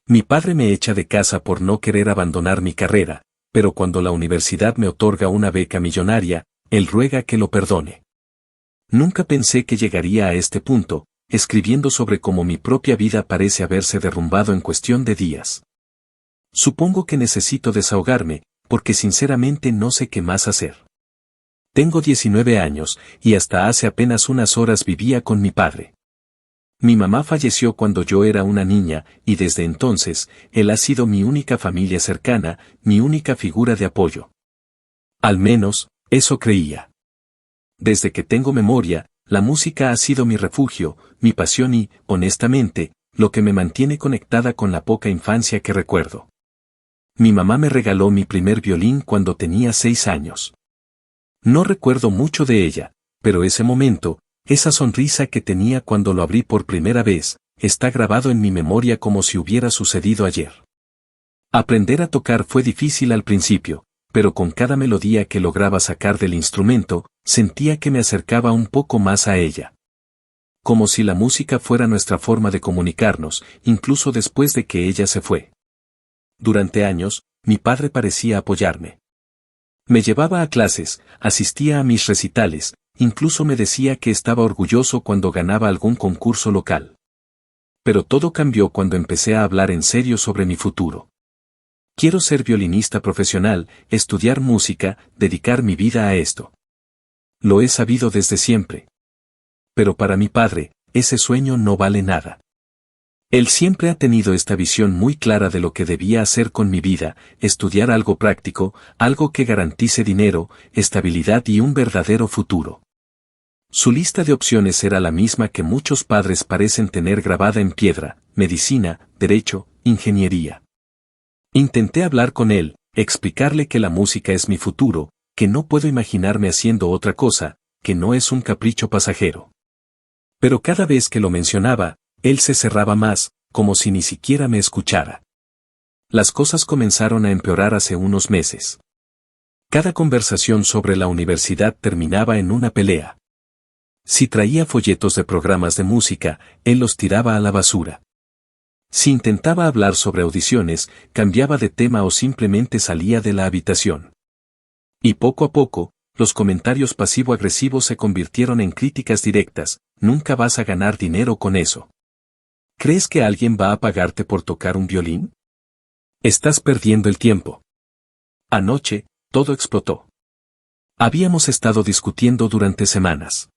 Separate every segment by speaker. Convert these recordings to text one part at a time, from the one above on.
Speaker 1: Mi padre me echa de casa por no querer abandonar mi carrera, pero cuando la universidad me otorga una beca millonaria, él ruega que lo perdone. Nunca pensé que llegaría a este punto, escribiendo sobre cómo mi propia vida parece haberse derrumbado en cuestión de días. Supongo que necesito desahogarme, porque sinceramente no sé qué más hacer. Tengo 19 años, y hasta hace apenas unas horas vivía con mi padre. Mi mamá falleció cuando yo era una niña, y desde entonces, él ha sido mi única familia cercana, mi única figura de apoyo. Al menos, eso creía. Desde que tengo memoria, la música ha sido mi refugio, mi pasión y, honestamente, lo que me mantiene conectada con la poca infancia que recuerdo. Mi mamá me regaló mi primer violín cuando tenía 6 años. No recuerdo mucho de ella, pero ese momento, esa sonrisa que tenía cuando lo abrí por primera vez, está grabado en mi memoria como si hubiera sucedido ayer. Aprender a tocar fue difícil al principio, pero con cada melodía que lograba sacar del instrumento, sentía que me acercaba un poco más a ella. Como si la música fuera nuestra forma de comunicarnos, incluso después de que ella se fue. Durante años, mi padre parecía apoyarme. Me llevaba a clases, asistía a mis recitales, incluso me decía que estaba orgulloso cuando ganaba algún concurso local. Pero todo cambió cuando empecé a hablar en serio sobre mi futuro. Quiero ser violinista profesional, estudiar música, dedicar mi vida a esto. Lo he sabido desde siempre. Pero para mi padre, ese sueño no vale nada. Él siempre ha tenido esta visión muy clara de lo que debía hacer con mi vida, estudiar algo práctico, algo que garantice dinero, estabilidad y un verdadero futuro. Su lista de opciones era la misma que muchos padres parecen tener grabada en piedra: medicina, derecho, ingeniería. Intenté hablar con él, explicarle que la música es mi futuro, que no puedo imaginarme haciendo otra cosa, que no es un capricho pasajero. Pero cada vez que lo mencionaba, él se cerraba más, como si ni siquiera me escuchara. Las cosas comenzaron a empeorar hace unos meses. Cada conversación sobre la universidad terminaba en una pelea. Si traía folletos de programas de música, él los tiraba a la basura. Si intentaba hablar sobre audiciones, cambiaba de tema o simplemente salía de la habitación. Y poco a poco, los comentarios pasivo-agresivos se convirtieron en críticas directas: nunca vas a ganar dinero con eso. ¿Crees que alguien va a pagarte por tocar un violín? Estás perdiendo el tiempo. Anoche, todo explotó. Habíamos estado discutiendo durante semanas.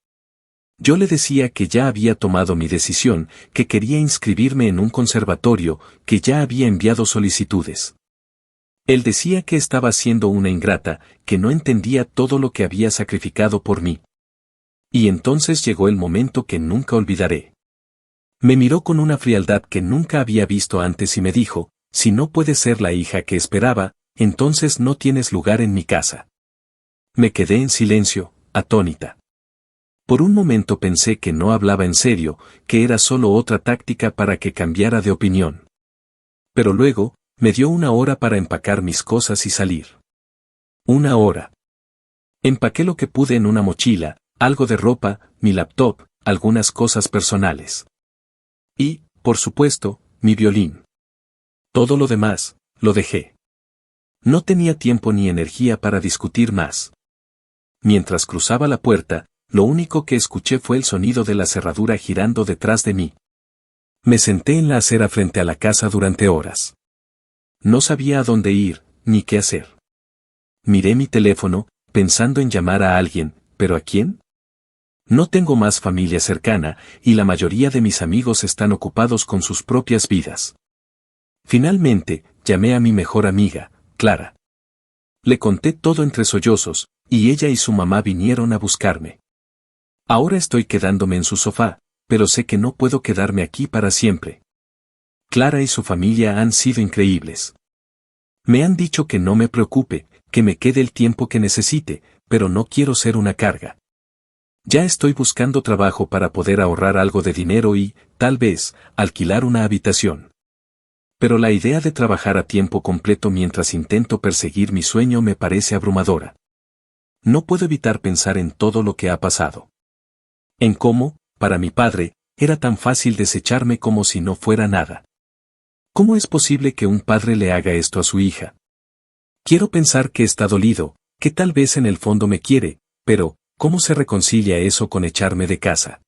Speaker 1: Yo le decía que ya había tomado mi decisión, que quería inscribirme en un conservatorio, que ya había enviado solicitudes. Él decía que estaba siendo una ingrata, que no entendía todo lo que había sacrificado por mí. Y entonces llegó el momento que nunca olvidaré. Me miró con una frialdad que nunca había visto antes y me dijo: si no puedes ser la hija que esperaba, entonces no tienes lugar en mi casa. Me quedé en silencio, atónita. Por un momento pensé que no hablaba en serio, que era solo otra táctica para que cambiara de opinión. Pero luego, me dio 1 hora para empacar mis cosas y salir. 1 hora. Empaqué lo que pude en una mochila, algo de ropa, mi laptop, algunas cosas personales. Y, por supuesto, mi violín. Todo lo demás, lo dejé. No tenía tiempo ni energía para discutir más. Mientras cruzaba la puerta, lo único que escuché fue el sonido de la cerradura girando detrás de mí. Me senté en la acera frente a la casa durante horas. No sabía a dónde ir, ni qué hacer. Miré mi teléfono, pensando en llamar a alguien, ¿pero a quién? No tengo más familia cercana, y la mayoría de mis amigos están ocupados con sus propias vidas. Finalmente, llamé a mi mejor amiga, Clara. Le conté todo entre sollozos, y ella y su mamá vinieron a buscarme. Ahora estoy quedándome en su sofá, pero sé que no puedo quedarme aquí para siempre. Clara y su familia han sido increíbles. Me han dicho que no me preocupe, que me quede el tiempo que necesite, pero no quiero ser una carga. Ya estoy buscando trabajo para poder ahorrar algo de dinero y, tal vez, alquilar una habitación. Pero la idea de trabajar a tiempo completo mientras intento perseguir mi sueño me parece abrumadora. No puedo evitar pensar en todo lo que ha pasado. En cómo, para mi padre, era tan fácil desecharme como si no fuera nada. ¿Cómo es posible que un padre le haga esto a su hija? Quiero pensar que está dolido, que tal vez en el fondo me quiere, pero, ¿cómo se reconcilia eso con echarme de casa?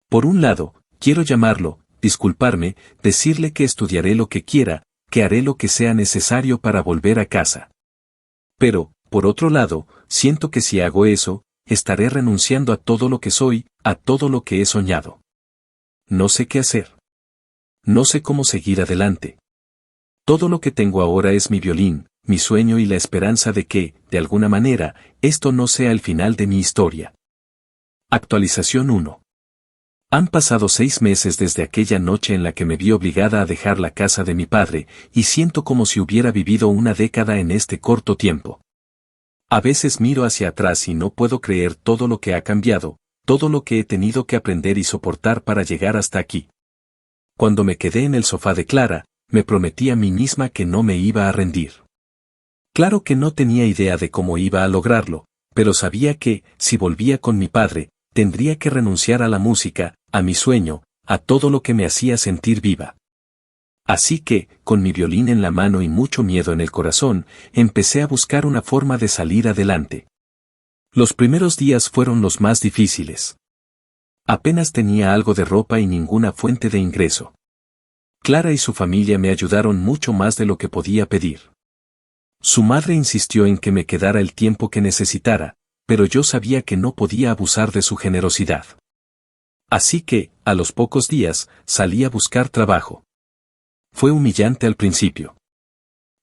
Speaker 1: Por un lado, quiero llamarlo, disculparme, decirle que estudiaré lo que quiera, que haré lo que sea necesario para volver a casa. Pero, por otro lado, siento que si hago eso, estaré renunciando a todo lo que soy, a todo lo que he soñado. No sé qué hacer. No sé cómo seguir adelante. Todo lo que tengo ahora es mi violín, mi sueño y la esperanza de que, de alguna manera, esto no sea el final de mi historia. Actualización 1. Han pasado 6 meses desde aquella noche en la que me vi obligada a dejar la casa de mi padre, y siento como si hubiera vivido una década en este corto tiempo. A veces miro hacia atrás y no puedo creer todo lo que ha cambiado, todo lo que he tenido que aprender y soportar para llegar hasta aquí. Cuando me quedé en el sofá de Clara, me prometí a mí misma que no me iba a rendir. Claro que no tenía idea de cómo iba a lograrlo, pero sabía que, si volvía con mi padre, tendría que renunciar a la música, a mi sueño, a todo lo que me hacía sentir viva. Así que, con mi violín en la mano y mucho miedo en el corazón, empecé a buscar una forma de salir adelante. Los primeros días fueron los más difíciles. Apenas tenía algo de ropa y ninguna fuente de ingreso. Clara y su familia me ayudaron mucho más de lo que podía pedir. Su madre insistió en que me quedara el tiempo que necesitara, pero yo sabía que no podía abusar de su generosidad. Así que, a los pocos días, salí a buscar trabajo. Fue humillante al principio.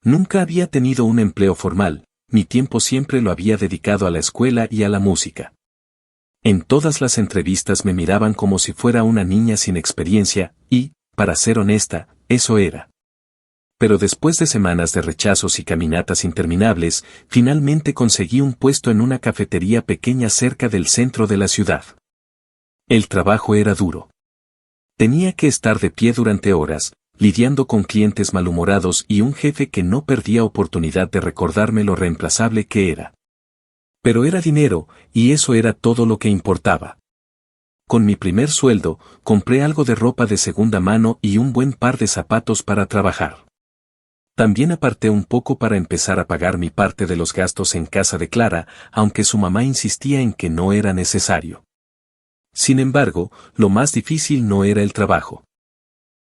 Speaker 1: Nunca había tenido un empleo formal, mi tiempo siempre lo había dedicado a la escuela y a la música. En todas las entrevistas me miraban como si fuera una niña sin experiencia, y, para ser honesta, eso era. Pero después de semanas de rechazos y caminatas interminables, finalmente conseguí un puesto en una cafetería pequeña cerca del centro de la ciudad. El trabajo era duro. Tenía que estar de pie durante horas, lidiando con clientes malhumorados y un jefe que no perdía oportunidad de recordarme lo reemplazable que era. Pero era dinero, y eso era todo lo que importaba. Con mi primer sueldo, compré algo de ropa de segunda mano y un buen par de zapatos para trabajar. También aparté un poco para empezar a pagar mi parte de los gastos en casa de Clara, aunque su mamá insistía en que no era necesario. Sin embargo, lo más difícil no era el trabajo.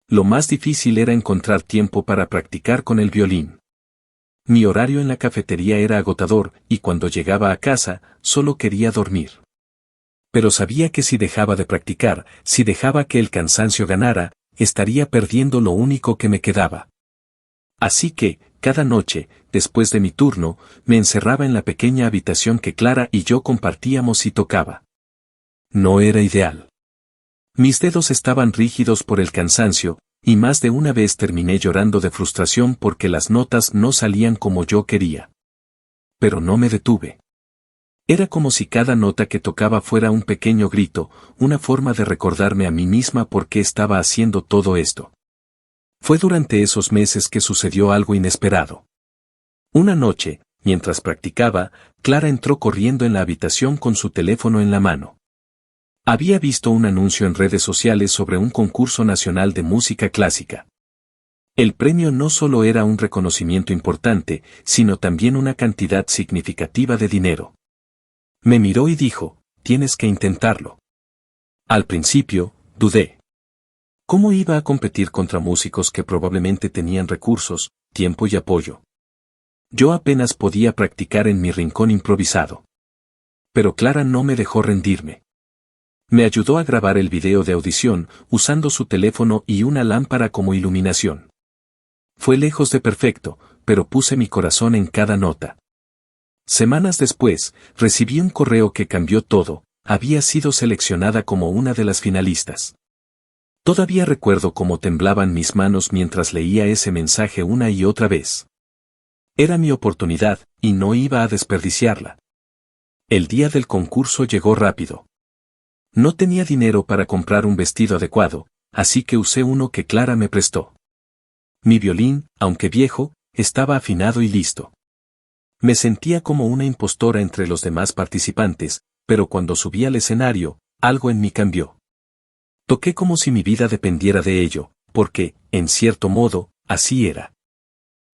Speaker 1: Lo más difícil era encontrar tiempo para practicar con el violín. Mi horario en la cafetería era agotador, y cuando llegaba a casa, solo quería dormir. Pero sabía que si dejaba de practicar, si dejaba que el cansancio ganara, estaría perdiendo lo único que me quedaba. Así que, cada noche, después de mi turno, me encerraba en la pequeña habitación que Clara y yo compartíamos y tocaba. No era ideal. Mis dedos estaban rígidos por el cansancio, y más de una vez terminé llorando de frustración porque las notas no salían como yo quería. Pero no me detuve. Era como si cada nota que tocaba fuera un pequeño grito, una forma de recordarme a mí misma por qué estaba haciendo todo esto. Fue durante esos meses que sucedió algo inesperado. Una noche, mientras practicaba, Clara entró corriendo en la habitación con su teléfono en la mano. Había visto un anuncio en redes sociales sobre un concurso nacional de música clásica. El premio no solo era un reconocimiento importante, sino también una cantidad significativa de dinero. Me miró y dijo, tienes que intentarlo. Al principio, dudé. ¿Cómo iba a competir contra músicos que probablemente tenían recursos, tiempo y apoyo? Yo apenas podía practicar en mi rincón improvisado. Pero Clara no me dejó rendirme. Me ayudó a grabar el video de audición, usando su teléfono y una lámpara como iluminación. Fue lejos de perfecto, pero puse mi corazón en cada nota. Semanas después, recibí un correo que cambió todo, había sido seleccionada como una de las finalistas. Todavía recuerdo cómo temblaban mis manos mientras leía ese mensaje una y otra vez. Era mi oportunidad, y no iba a desperdiciarla. El día del concurso llegó rápido. No tenía dinero para comprar un vestido adecuado, así que usé uno que Clara me prestó. Mi violín, aunque viejo, estaba afinado y listo. Me sentía como una impostora entre los demás participantes, pero cuando subí al escenario, algo en mí cambió. Toqué como si mi vida dependiera de ello, porque, en cierto modo, así era.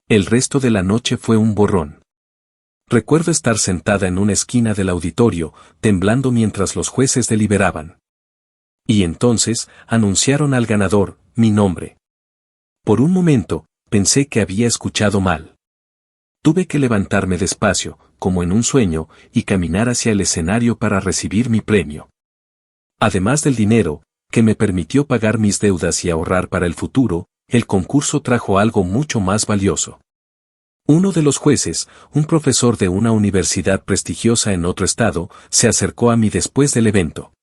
Speaker 1: El resto de la noche fue un borrón. Recuerdo estar sentada en una esquina del auditorio, temblando mientras los jueces deliberaban. Y entonces, anunciaron al ganador, mi nombre. Por un momento, pensé que había escuchado mal. Tuve que levantarme despacio, como en un sueño, y caminar hacia el escenario para recibir mi premio. Además del dinero, que me permitió pagar mis deudas y ahorrar para el futuro, el concurso trajo algo mucho más valioso. Uno de los jueces, un profesor de una universidad prestigiosa en otro estado, se acercó a mí después del evento.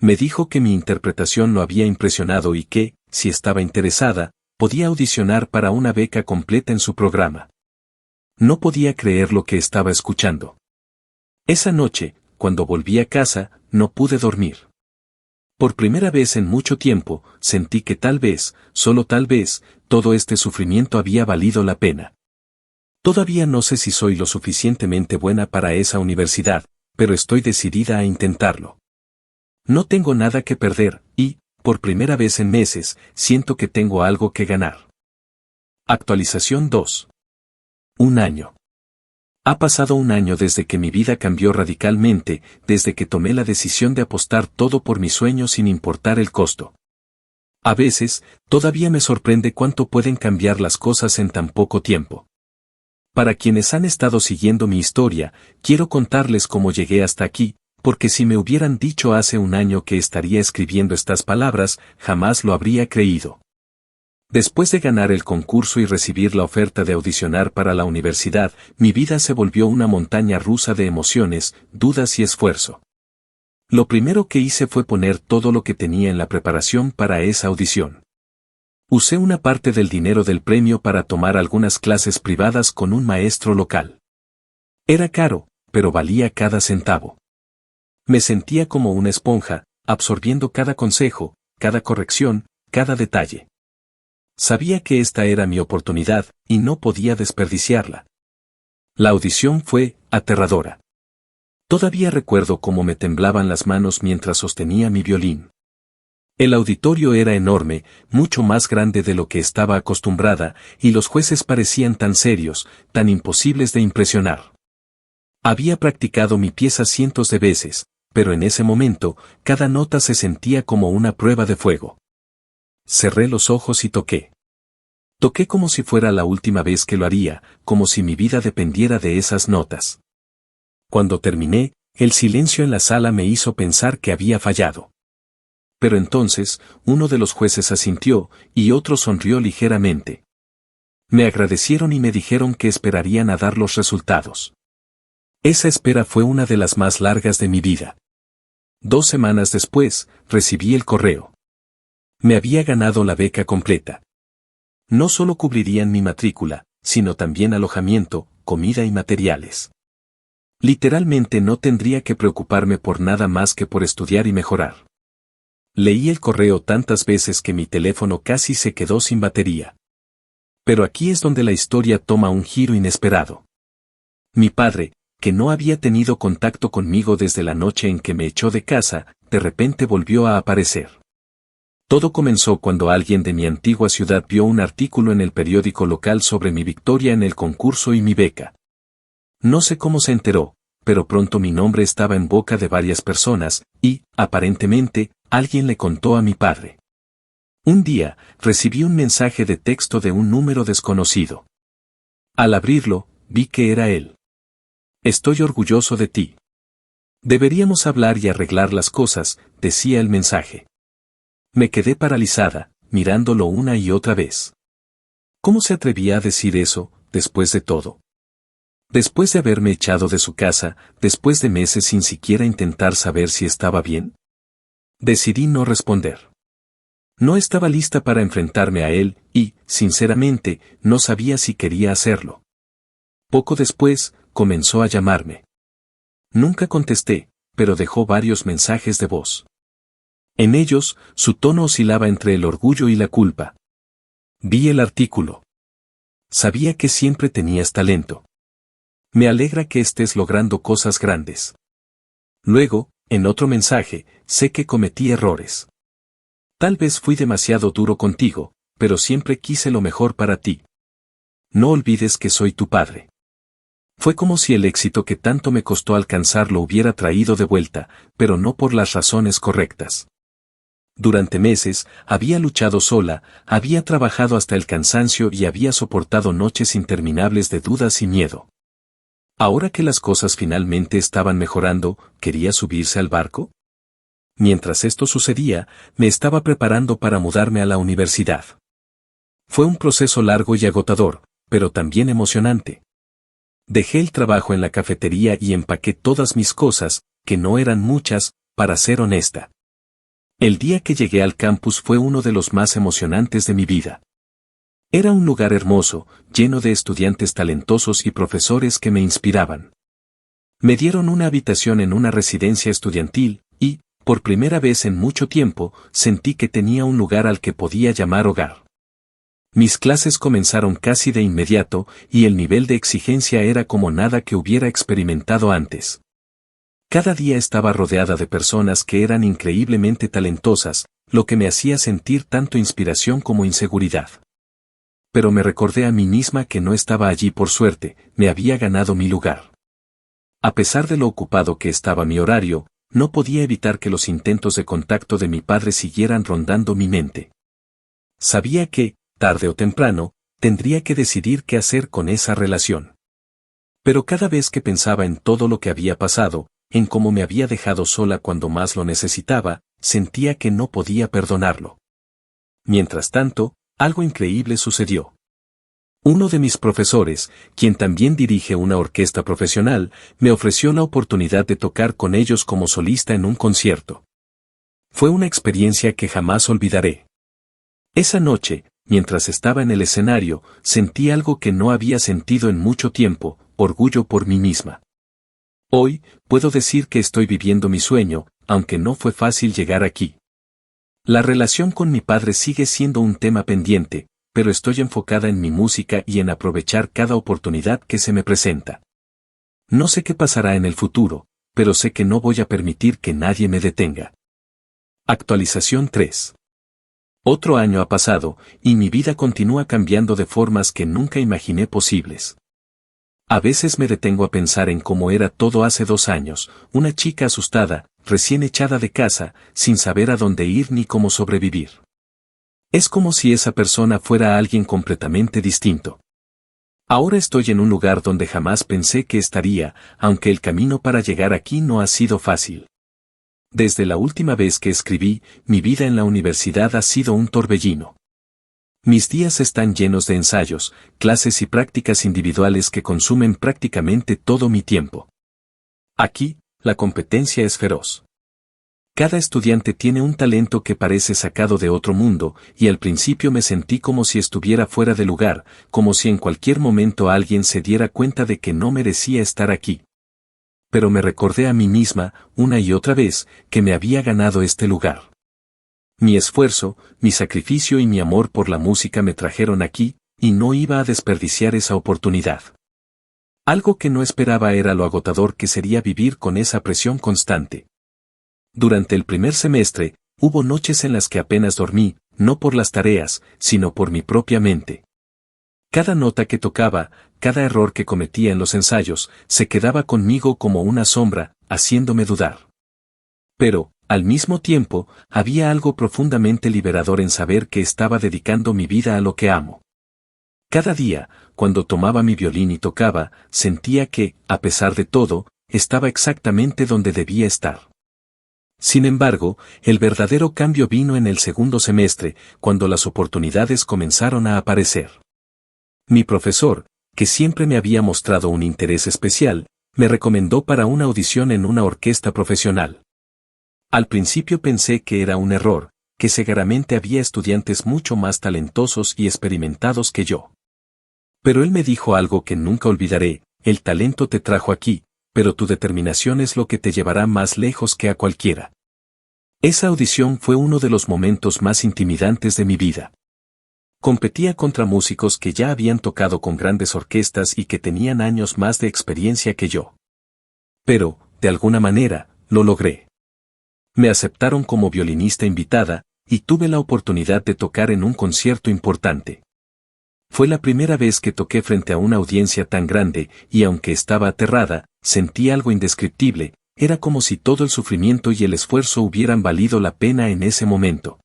Speaker 1: Me dijo que mi interpretación lo había impresionado y que, si estaba interesada, podía audicionar para una beca completa en su programa. No podía creer lo que estaba escuchando. Esa noche, cuando volví a casa, no pude dormir. Por primera vez en mucho tiempo, sentí que tal vez, solo tal vez, todo este sufrimiento había valido la pena. Todavía no sé si soy lo suficientemente buena para esa universidad, pero estoy decidida a intentarlo. No tengo nada que perder, y, por primera vez en meses, siento que tengo algo que ganar. Actualización 2. Un año. Ha pasado un año desde que mi vida cambió radicalmente, desde que tomé la decisión de apostar todo por mi sueño sin importar el costo. A veces, todavía me sorprende cuánto pueden cambiar las cosas en tan poco tiempo. Para quienes han estado siguiendo mi historia, quiero contarles cómo llegué hasta aquí, porque si me hubieran dicho hace un año que estaría escribiendo estas palabras, jamás lo habría creído. Después de ganar el concurso y recibir la oferta de audicionar para la universidad, mi vida se volvió una montaña rusa de emociones, dudas y esfuerzo. Lo primero que hice fue poner todo lo que tenía en la preparación para esa audición. Usé una parte del dinero del premio para tomar algunas clases privadas con un maestro local. Era caro, pero valía cada centavo. Me sentía como una esponja, absorbiendo cada consejo, cada corrección, cada detalle. Sabía que esta era mi oportunidad, y no podía desperdiciarla. La audición fue aterradora. Todavía recuerdo cómo me temblaban las manos mientras sostenía mi violín. El auditorio era enorme, mucho más grande de lo que estaba acostumbrada, y los jueces parecían tan serios, tan imposibles de impresionar. Había practicado mi pieza cientos de veces, pero en ese momento, cada nota se sentía como una prueba de fuego. Cerré los ojos y toqué. Toqué como si fuera la última vez que lo haría, como si mi vida dependiera de esas notas. Cuando terminé, el silencio en la sala me hizo pensar que había fallado. Pero entonces, uno de los jueces asintió, y otro sonrió ligeramente. Me agradecieron y me dijeron que esperarían a dar los resultados. Esa espera fue una de las más largas de mi vida. 2 semanas después, recibí el correo. Me había ganado la beca completa. No solo cubrirían mi matrícula, sino también alojamiento, comida y materiales. Literalmente no tendría que preocuparme por nada más que por estudiar y mejorar. Leí el correo tantas veces que mi teléfono casi se quedó sin batería. Pero aquí es donde la historia toma un giro inesperado. Mi padre, que no había tenido contacto conmigo desde la noche en que me echó de casa, de repente volvió a aparecer. Todo comenzó cuando alguien de mi antigua ciudad vio un artículo en el periódico local sobre mi victoria en el concurso y mi beca. No sé cómo se enteró, pero pronto mi nombre estaba en boca de varias personas, y, aparentemente, alguien le contó a mi padre. Un día, recibí un mensaje de texto de un número desconocido. Al abrirlo, vi que era él. Estoy orgulloso de ti. Deberíamos hablar y arreglar las cosas, decía el mensaje. Me quedé paralizada, mirándolo una y otra vez. ¿Cómo se atrevía a decir eso, después de todo? Después de haberme echado de su casa, después de meses sin siquiera intentar saber si estaba bien. Decidí no responder. No estaba lista para enfrentarme a él, y, sinceramente, no sabía si quería hacerlo. Poco después, comenzó a llamarme. Nunca contesté, pero dejó varios mensajes de voz. En ellos, su tono oscilaba entre el orgullo y la culpa. Vi el artículo. Sabía que siempre tenías talento. Me alegra que estés logrando cosas grandes. Luego, en otro mensaje, sé que cometí errores. Tal vez fui demasiado duro contigo, pero siempre quise lo mejor para ti. No olvides que soy tu padre. Fue como si el éxito que tanto me costó alcanzar lo hubiera traído de vuelta, pero no por las razones correctas. Durante meses, había luchado sola, había trabajado hasta el cansancio y había soportado noches interminables de dudas y miedo. Ahora que las cosas finalmente estaban mejorando, ¿quería subirse al barco? Mientras esto sucedía, me estaba preparando para mudarme a la universidad. Fue un proceso largo y agotador, pero también emocionante. Dejé el trabajo en la cafetería y empaqué todas mis cosas, que no eran muchas, para ser honesta. El día que llegué al campus fue uno de los más emocionantes de mi vida. Era un lugar hermoso, lleno de estudiantes talentosos y profesores que me inspiraban. Me dieron una habitación en una residencia estudiantil, y, por primera vez en mucho tiempo, sentí que tenía un lugar al que podía llamar hogar. Mis clases comenzaron casi de inmediato, y el nivel de exigencia era como nada que hubiera experimentado antes. Cada día estaba rodeada de personas que eran increíblemente talentosas, lo que me hacía sentir tanto inspiración como inseguridad. Pero me recordé a mí misma que no estaba allí por suerte, me había ganado mi lugar. A pesar de lo ocupado que estaba mi horario, no podía evitar que los intentos de contacto de mi padre siguieran rondando mi mente. Sabía que, tarde o temprano, tendría que decidir qué hacer con esa relación. Pero cada vez que pensaba en todo lo que había pasado, en cómo me había dejado sola cuando más lo necesitaba, sentía que no podía perdonarlo. Mientras tanto, algo increíble sucedió. Uno de mis profesores, quien también dirige una orquesta profesional, me ofreció la oportunidad de tocar con ellos como solista en un concierto. Fue una experiencia que jamás olvidaré. Esa noche, mientras estaba en el escenario, sentí algo que no había sentido en mucho tiempo, orgullo por mí misma. Hoy, puedo decir que estoy viviendo mi sueño, aunque no fue fácil llegar aquí. La relación con mi padre sigue siendo un tema pendiente, pero estoy enfocada en mi música y en aprovechar cada oportunidad que se me presenta. No sé qué pasará en el futuro, pero sé que no voy a permitir que nadie me detenga. Actualización 3. Otro año ha pasado, y mi vida continúa cambiando de formas que nunca imaginé posibles. A veces me detengo a pensar en cómo era todo hace 2 años, una chica asustada, recién echada de casa, sin saber a dónde ir ni cómo sobrevivir. Es como si esa persona fuera alguien completamente distinto. Ahora estoy en un lugar donde jamás pensé que estaría, aunque el camino para llegar aquí no ha sido fácil. Desde la última vez que escribí, mi vida en la universidad ha sido un torbellino. Mis días están llenos de ensayos, clases y prácticas individuales que consumen prácticamente todo mi tiempo. Aquí, la competencia es feroz. Cada estudiante tiene un talento que parece sacado de otro mundo, y al principio me sentí como si estuviera fuera de lugar, como si en cualquier momento alguien se diera cuenta de que no merecía estar aquí. Pero me recordé a mí misma, una y otra vez, que me había ganado este lugar. Mi esfuerzo, mi sacrificio y mi amor por la música me trajeron aquí, y no iba a desperdiciar esa oportunidad. Algo que no esperaba era lo agotador que sería vivir con esa presión constante. Durante el primer semestre, hubo noches en las que apenas dormí, no por las tareas, sino por mi propia mente. Cada nota que tocaba, cada error que cometía en los ensayos, se quedaba conmigo como una sombra, haciéndome dudar. Pero, al mismo tiempo, había algo profundamente liberador en saber que estaba dedicando mi vida a lo que amo. Cada día, cuando tomaba mi violín y tocaba, sentía que, a pesar de todo, estaba exactamente donde debía estar. Sin embargo, el verdadero cambio vino en el segundo semestre, cuando las oportunidades comenzaron a aparecer. Mi profesor, que siempre me había mostrado un interés especial, me recomendó para una audición en una orquesta profesional. Al principio pensé que era un error, que seguramente había estudiantes mucho más talentosos y experimentados que yo. Pero él me dijo algo que nunca olvidaré: el talento te trajo aquí, pero tu determinación es lo que te llevará más lejos que a cualquiera. Esa audición fue uno de los momentos más intimidantes de mi vida. Competía contra músicos que ya habían tocado con grandes orquestas y que tenían años más de experiencia que yo. Pero, de alguna manera, lo logré. Me aceptaron como violinista invitada, y tuve la oportunidad de tocar en un concierto importante. Fue la primera vez que toqué frente a una audiencia tan grande, y aunque estaba aterrada, sentí algo indescriptible, era como si todo el sufrimiento y el esfuerzo hubieran valido la pena en ese momento.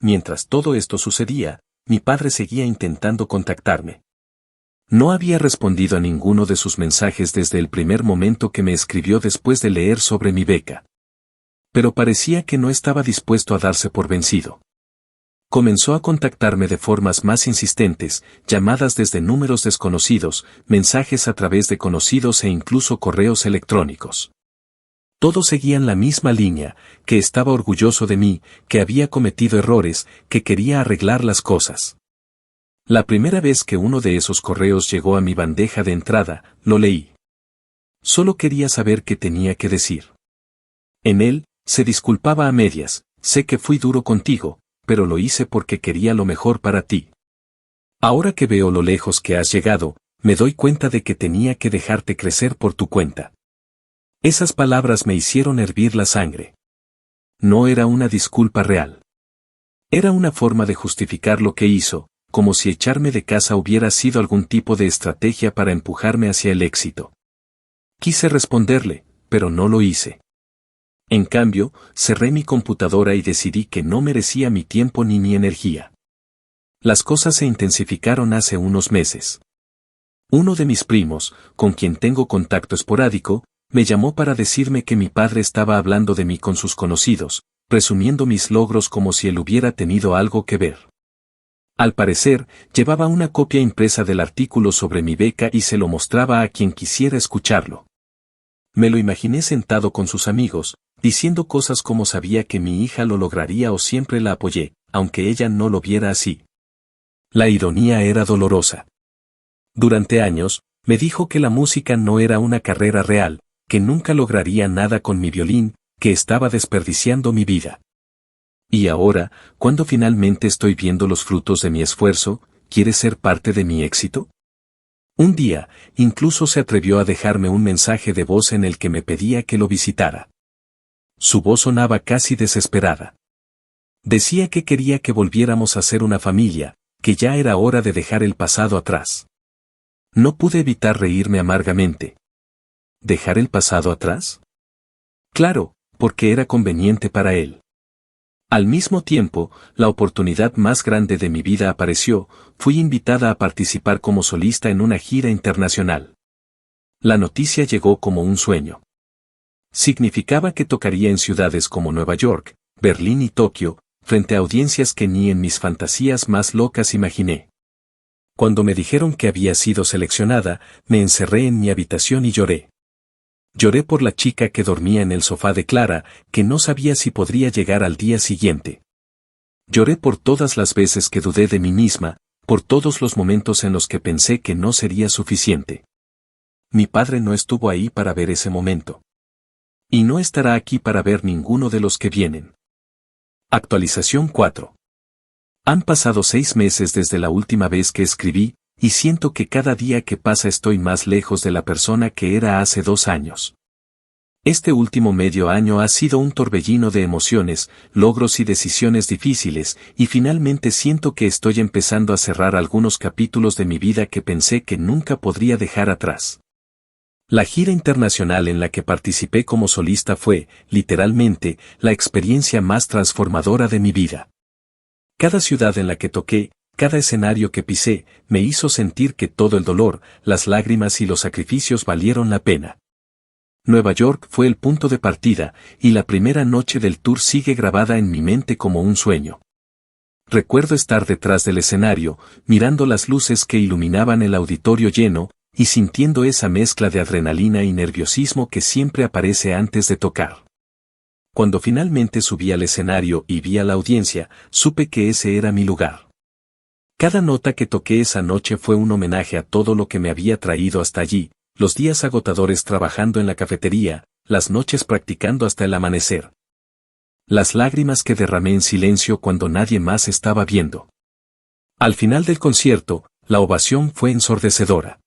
Speaker 1: Mientras todo esto sucedía, mi padre seguía intentando contactarme. No había respondido a ninguno de sus mensajes desde el primer momento que me escribió después de leer sobre mi beca. Pero parecía que no estaba dispuesto a darse por vencido. Comenzó a contactarme de formas más insistentes, llamadas desde números desconocidos, mensajes a través de conocidos e incluso correos electrónicos. Todos seguían la misma línea, que estaba orgulloso de mí, que había cometido errores, que quería arreglar las cosas. La primera vez que uno de esos correos llegó a mi bandeja de entrada, lo leí. Solo quería saber qué tenía que decir. En él, se disculpaba a medias, sé que fui duro contigo, pero lo hice porque quería lo mejor para ti. Ahora que veo lo lejos que has llegado, me doy cuenta de que tenía que dejarte crecer por tu cuenta. Esas palabras me hicieron hervir la sangre. No era una disculpa real. Era una forma de justificar lo que hizo, como si echarme de casa hubiera sido algún tipo de estrategia para empujarme hacia el éxito. Quise responderle, pero no lo hice. En cambio, cerré mi computadora y decidí que no merecía mi tiempo ni mi energía. Las cosas se intensificaron hace unos meses. Uno de mis primos, con quien tengo contacto esporádico, me llamó para decirme que mi padre estaba hablando de mí con sus conocidos, presumiendo mis logros como si él hubiera tenido algo que ver. Al parecer, llevaba una copia impresa del artículo sobre mi beca y se lo mostraba a quien quisiera escucharlo. Me lo imaginé sentado con sus amigos, diciendo cosas como sabía que mi hija lo lograría o siempre la apoyé, aunque ella no lo viera así. La ironía era dolorosa. Durante años, me dijo que la música no era una carrera real, que nunca lograría nada con mi violín, que estaba desperdiciando mi vida. Y ahora, cuando finalmente estoy viendo los frutos de mi esfuerzo, ¿quieres ser parte de mi éxito? Un día, incluso se atrevió a dejarme un mensaje de voz en el que me pedía que lo visitara. Su voz sonaba casi desesperada. Decía que quería que volviéramos a ser una familia, que ya era hora de dejar el pasado atrás. No pude evitar reírme amargamente. ¿Dejar el pasado atrás? Claro, porque era conveniente para él. Al mismo tiempo, la oportunidad más grande de mi vida apareció, fui invitada a participar como solista en una gira internacional. La noticia llegó como un sueño. Significaba que tocaría en ciudades como Nueva York, Berlín y Tokio, frente a audiencias que ni en mis fantasías más locas imaginé. Cuando me dijeron que había sido seleccionada, me encerré en mi habitación y lloré. Lloré por la chica que dormía en el sofá de Clara, que no sabía si podría llegar al día siguiente. Lloré por todas las veces que dudé de mí misma, por todos los momentos en los que pensé que no sería suficiente. Mi padre no estuvo ahí para ver ese momento. Y no estará aquí para ver ninguno de los que vienen. Actualización 4. Han pasado 6 meses desde la última vez que escribí, y siento que cada día que pasa estoy más lejos de la persona que era hace 2 años. Este último medio año ha sido un torbellino de emociones, logros y decisiones difíciles, y finalmente siento que estoy empezando a cerrar algunos capítulos de mi vida que pensé que nunca podría dejar atrás. La gira internacional en la que participé como solista fue, literalmente, la experiencia más transformadora de mi vida. Cada ciudad en la que toqué, cada escenario que pisé, me hizo sentir que todo el dolor, las lágrimas y los sacrificios valieron la pena. Nueva York fue el punto de partida, y la primera noche del tour sigue grabada en mi mente como un sueño. Recuerdo estar detrás del escenario, mirando las luces que iluminaban el auditorio lleno, y sintiendo esa mezcla de adrenalina y nerviosismo que siempre aparece antes de tocar. Cuando finalmente subí al escenario y vi a la audiencia, supe que ese era mi lugar. Cada nota que toqué esa noche fue un homenaje a todo lo que me había traído hasta allí, los días agotadores trabajando en la cafetería, las noches practicando hasta el amanecer. Las lágrimas que derramé en silencio cuando nadie más estaba viendo. Al final del concierto, la ovación fue ensordecedora.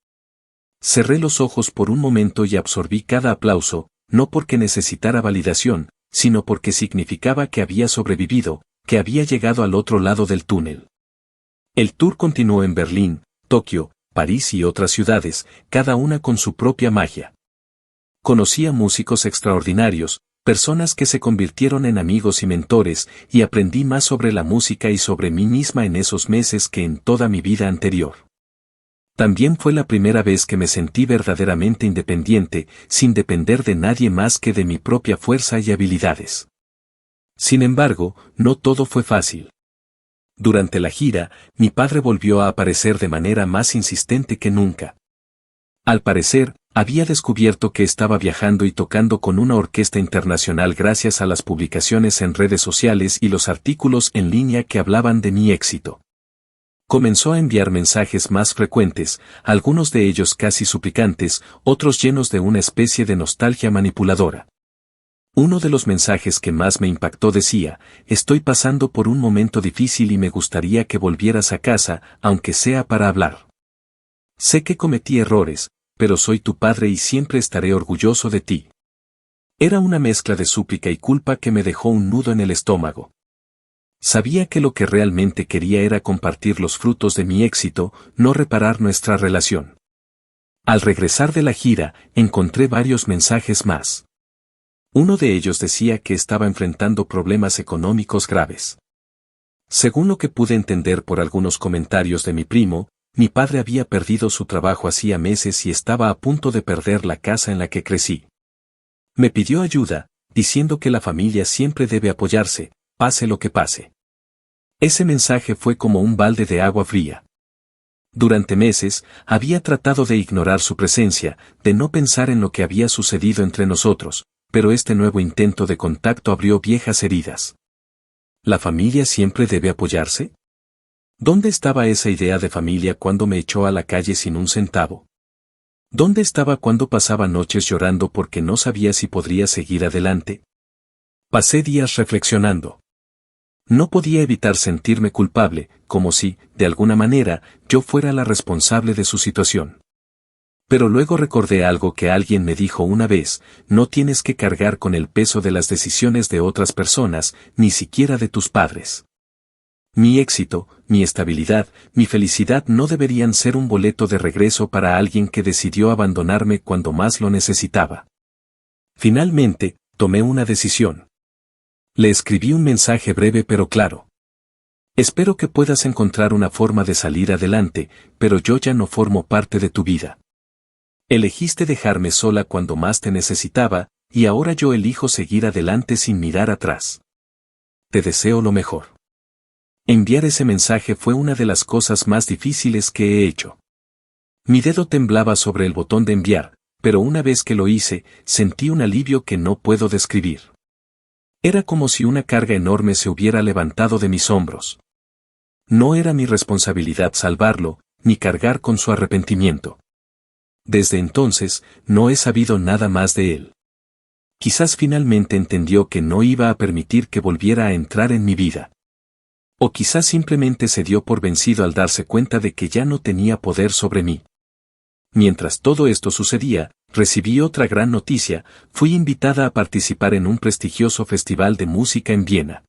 Speaker 1: Cerré los ojos por un momento y absorbí cada aplauso, no porque necesitara validación, sino porque significaba que había sobrevivido, que había llegado al otro lado del túnel. El tour continuó en Berlín, Tokio, París y otras ciudades, cada una con su propia magia. Conocí a músicos extraordinarios, personas que se convirtieron en amigos y mentores, y aprendí más sobre la música y sobre mí misma en esos meses que en toda mi vida anterior. También fue la primera vez que me sentí verdaderamente independiente, sin depender de nadie más que de mi propia fuerza y habilidades. Sin embargo, no todo fue fácil. Durante la gira, mi padre volvió a aparecer de manera más insistente que nunca. Al parecer, había descubierto que estaba viajando y tocando con una orquesta internacional gracias a las publicaciones en redes sociales y los artículos en línea que hablaban de mi éxito. Comenzó a enviar mensajes más frecuentes, algunos de ellos casi suplicantes, otros llenos de una especie de nostalgia manipuladora. Uno de los mensajes que más me impactó decía: estoy pasando por un momento difícil y me gustaría que volvieras a casa, aunque sea para hablar. Sé que cometí errores, pero soy tu padre y siempre estaré orgulloso de ti. Era una mezcla de súplica y culpa que me dejó un nudo en el estómago. Sabía que lo que realmente quería era compartir los frutos de mi éxito, no reparar nuestra relación. Al regresar de la gira, encontré varios mensajes más. Uno de ellos decía que estaba enfrentando problemas económicos graves. Según lo que pude entender por algunos comentarios de mi primo, mi padre había perdido su trabajo hacía meses y estaba a punto de perder la casa en la que crecí. Me pidió ayuda, diciendo que la familia siempre debe apoyarse, pase lo que pase. Ese mensaje fue como un balde de agua fría. Durante meses, había tratado de ignorar su presencia, de no pensar en lo que había sucedido entre nosotros, pero este nuevo intento de contacto abrió viejas heridas. ¿La familia siempre debe apoyarse? ¿Dónde estaba esa idea de familia cuando me echó a la calle sin un centavo? ¿Dónde estaba cuando pasaba noches llorando porque no sabía si podría seguir adelante? Pasé días reflexionando. No podía evitar sentirme culpable, como si, de alguna manera, yo fuera la responsable de su situación. Pero luego recordé algo que alguien me dijo una vez: no tienes que cargar con el peso de las decisiones de otras personas, ni siquiera de tus padres. Mi éxito, mi estabilidad, mi felicidad no deberían ser un boleto de regreso para alguien que decidió abandonarme cuando más lo necesitaba. Finalmente, tomé una decisión. Le escribí un mensaje breve pero claro. Espero que puedas encontrar una forma de salir adelante, pero yo ya no formo parte de tu vida. Elegiste dejarme sola cuando más te necesitaba, y ahora yo elijo seguir adelante sin mirar atrás. Te deseo lo mejor. Enviar ese mensaje fue una de las cosas más difíciles que he hecho. Mi dedo temblaba sobre el botón de enviar, pero una vez que lo hice, sentí un alivio que no puedo describir. Era como si una carga enorme se hubiera levantado de mis hombros. No era mi responsabilidad salvarlo, ni cargar con su arrepentimiento. Desde entonces, no he sabido nada más de él. Quizás finalmente entendió que no iba a permitir que volviera a entrar en mi vida. O quizás simplemente se dio por vencido al darse cuenta de que ya no tenía poder sobre mí. Mientras todo esto sucedía, recibí otra gran noticia: fui invitada a participar en un prestigioso festival de música en Viena.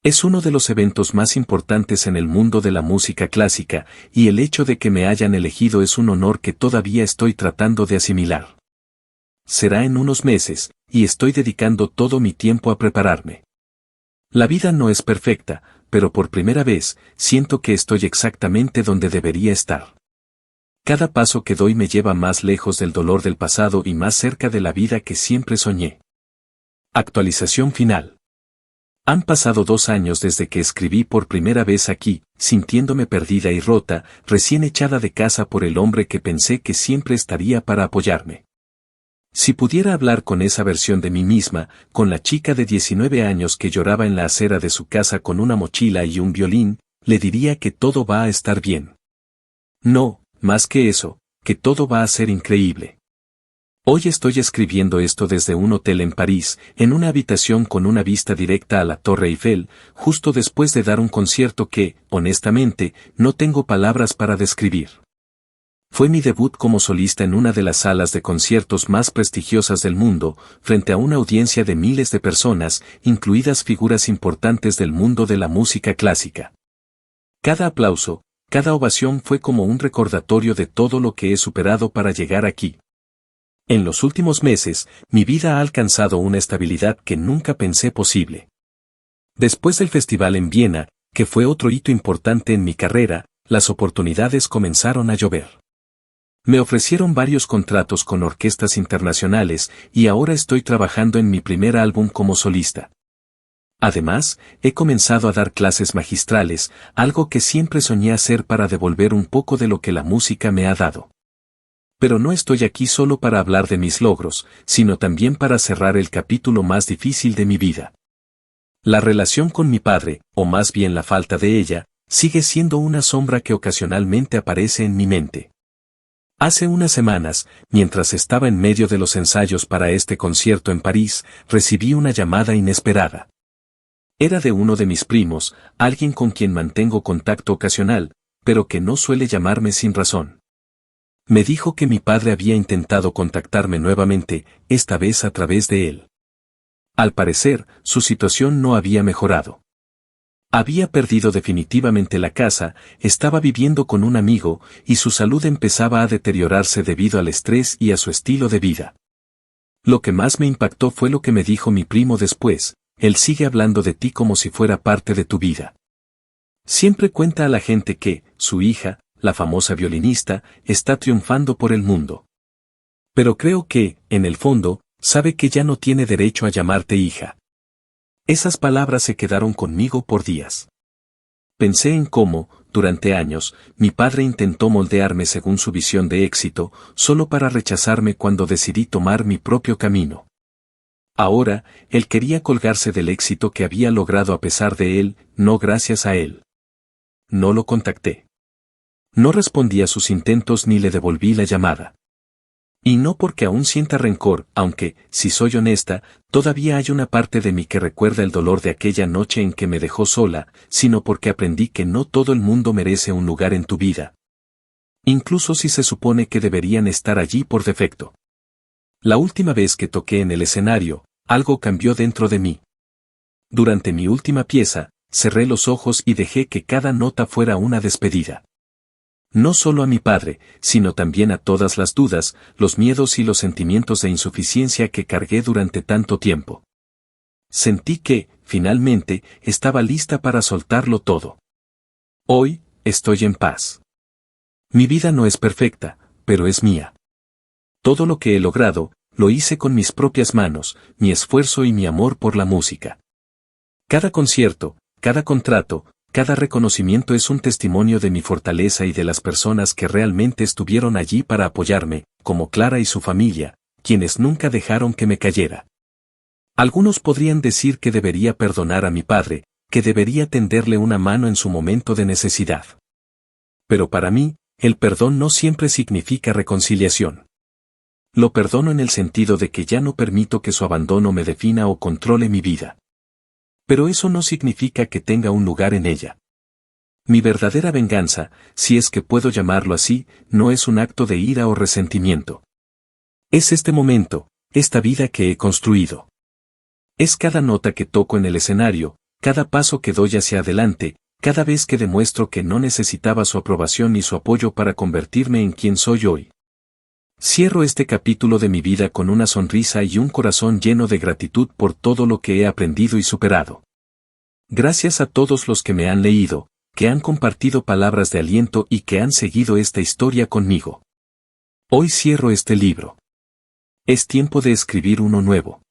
Speaker 1: Es uno de los eventos más importantes en el mundo de la música clásica, y el hecho de que me hayan elegido es un honor que todavía estoy tratando de asimilar. Será en unos meses, y estoy dedicando todo mi tiempo a prepararme. La vida no es perfecta, pero por primera vez, siento que estoy exactamente donde debería estar. Cada paso que doy me lleva más lejos del dolor del pasado y más cerca de la vida que siempre soñé. Actualización final. Han pasado 2 años desde que escribí por primera vez aquí, sintiéndome perdida y rota, recién echada de casa por el hombre que pensé que siempre estaría para apoyarme. Si pudiera hablar con esa versión de mí misma, con la chica de 19 años que lloraba en la acera de su casa con una mochila y un violín, le diría que todo va a estar bien. No, más que eso, que todo va a ser increíble. Hoy estoy escribiendo esto desde un hotel en París, en una habitación con una vista directa a la Torre Eiffel, justo después de dar un concierto que, honestamente, no tengo palabras para describir. Fue mi debut como solista en una de las salas de conciertos más prestigiosas del mundo, frente a una audiencia de miles de personas, incluidas figuras importantes del mundo de la música clásica. Cada aplauso, cada ovación fue como un recordatorio de todo lo que he superado para llegar aquí. En los últimos meses, mi vida ha alcanzado una estabilidad que nunca pensé posible. Después del festival en Viena, que fue otro hito importante en mi carrera, las oportunidades comenzaron a llover. Me ofrecieron varios contratos con orquestas internacionales y ahora estoy trabajando en mi primer álbum como solista. Además, he comenzado a dar clases magistrales, algo que siempre soñé hacer para devolver un poco de lo que la música me ha dado. Pero no estoy aquí solo para hablar de mis logros, sino también para cerrar el capítulo más difícil de mi vida. La relación con mi padre, o más bien la falta de ella, sigue siendo una sombra que ocasionalmente aparece en mi mente. Hace unas semanas, mientras estaba en medio de los ensayos para este concierto en París, recibí una llamada inesperada. Era de uno de mis primos, alguien con quien mantengo contacto ocasional, pero que no suele llamarme sin razón. Me dijo que mi padre había intentado contactarme nuevamente, esta vez a través de él. Al parecer, su situación no había mejorado. Había perdido definitivamente la casa, estaba viviendo con un amigo, y su salud empezaba a deteriorarse debido al estrés y a su estilo de vida. Lo que más me impactó fue lo que me dijo mi primo después: él sigue hablando de ti como si fuera parte de tu vida. Siempre cuenta a la gente que, su hija, la famosa violinista, está triunfando por el mundo. Pero creo que, en el fondo, sabe que ya no tiene derecho a llamarte hija. Esas palabras se quedaron conmigo por días. Pensé en cómo, durante años, mi padre intentó moldearme según su visión de éxito, solo para rechazarme cuando decidí tomar mi propio camino. Ahora, él quería colgarse del éxito que había logrado a pesar de él, no gracias a él. No lo contacté. No respondí a sus intentos ni le devolví la llamada. Y no porque aún sienta rencor, aunque, si soy honesta, todavía hay una parte de mí que recuerda el dolor de aquella noche en que me dejó sola, sino porque aprendí que no todo el mundo merece un lugar en tu vida. Incluso si se supone que deberían estar allí por defecto. La última vez que toqué en el escenario, algo cambió dentro de mí. Durante mi última pieza, cerré los ojos y dejé que cada nota fuera una despedida. No solo a mi padre, sino también a todas las dudas, los miedos y los sentimientos de insuficiencia que cargué durante tanto tiempo. Sentí que, finalmente, estaba lista para soltarlo todo. Hoy, estoy en paz. Mi vida no es perfecta, pero es mía. Todo lo que he logrado, lo hice con mis propias manos, mi esfuerzo y mi amor por la música. Cada concierto, cada contrato, cada reconocimiento es un testimonio de mi fortaleza y de las personas que realmente estuvieron allí para apoyarme, como Clara y su familia, quienes nunca dejaron que me cayera. Algunos podrían decir que debería perdonar a mi padre, que debería tenderle una mano en su momento de necesidad. Pero para mí, el perdón no siempre significa reconciliación. Lo perdono en el sentido de que ya no permito que su abandono me defina o controle mi vida. Pero eso no significa que tenga un lugar en ella. Mi verdadera venganza, si es que puedo llamarlo así, no es un acto de ira o resentimiento. Es este momento, esta vida que he construido. Es cada nota que toco en el escenario, cada paso que doy hacia adelante, cada vez que demuestro que no necesitaba su aprobación ni su apoyo para convertirme en quien soy hoy. Cierro este capítulo de mi vida con una sonrisa y un corazón lleno de gratitud por todo lo que he aprendido y superado. Gracias a todos los que me han leído, que han compartido palabras de aliento y que han seguido esta historia conmigo. Hoy cierro este libro. Es tiempo de escribir uno nuevo.